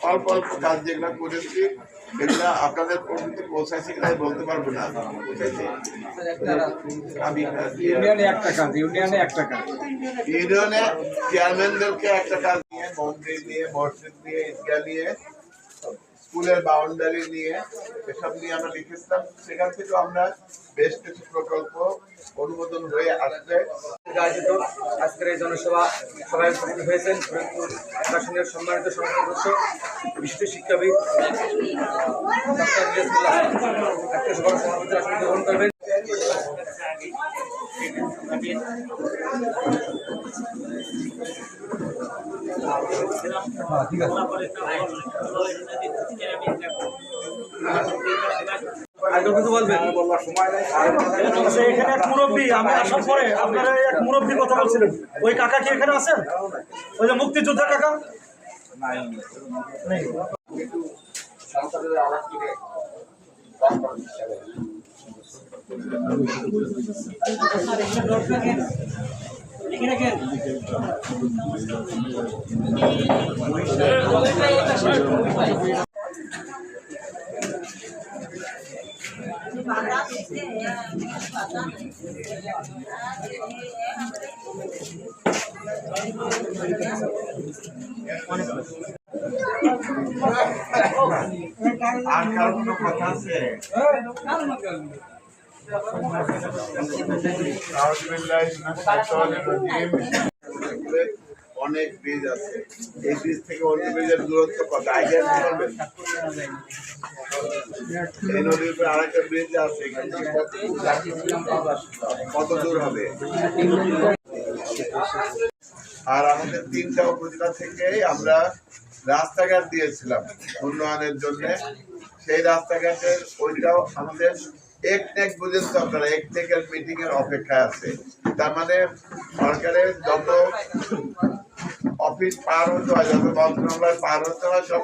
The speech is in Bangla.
অল্প অল্প কাজ যেগুলো করেছি এগুলো আপনাদের প্রকৃতি পৌঁছাইছি কিনা বলতে পারবো না। আমি ইউনিয়নে একটা কাজ, ইউনিয়নে একটা কাজ, ইউনিয়নে চেয়ারম্যানদেরকে একটা কাজ নিয়ে, বাউন্ডারি নিয়ে, মসজিদ নিয়ে, ঈদগাহ নিয়ে, স্কুলের বাউন্ডারি নিয়ে, এসব নিয়ে আমরা লিখেছিলাম। সেখান থেকে আমরা বেশ কিছু প্রকল্প অনুমোদন হয়ে আসছে। আয়োজিত আজকের এই জনসভা সভায় উপস্থিত হয়েছেন প্রশাসনের সম্মানিত সদস্য বিশিষ্ট শিক্ষাবিদ ডক্টর ইলিয়াসুল্লাহ আজকে সভার সভাপতি আসন গ্রহণ করবেন। ঠিক আছে, কিছু বলবেন? এখানে এক মুরব্বী, আমি আসার পরে আপনারা এক মুরব্বী কথা বলছিলেন, ওই কাকা কি এখানে আছেন? ওই যে মুক্তিযোদ্ধা কাকা নেই। আর কারো কোনো কথা আছে? অনেক ব্রিজ আছে, এই ব্রিজ থেকে অন্য ব্রিজের দূরত্ব কত আইডিয়া করবেন? এই নদীর উপরে আরেকটা ব্রিজ আছে, কত দূর হবে? আর আমাদের 3টা উপজেলা থেকে আমরা রাস্তাঘাট দিয়েছিলাম উন্নয়নের জন্য। সেই রাস্তাঘাটের ওইটাও আমাদের একটেক বুঝেন তো আপনারা, একটেকের মিটিং এর অপেক্ষায় আছে। তার মানে সরকারের যত অফিস পার হতে হয়, যত মন্ত্রণালয় পার হতে হয়, সব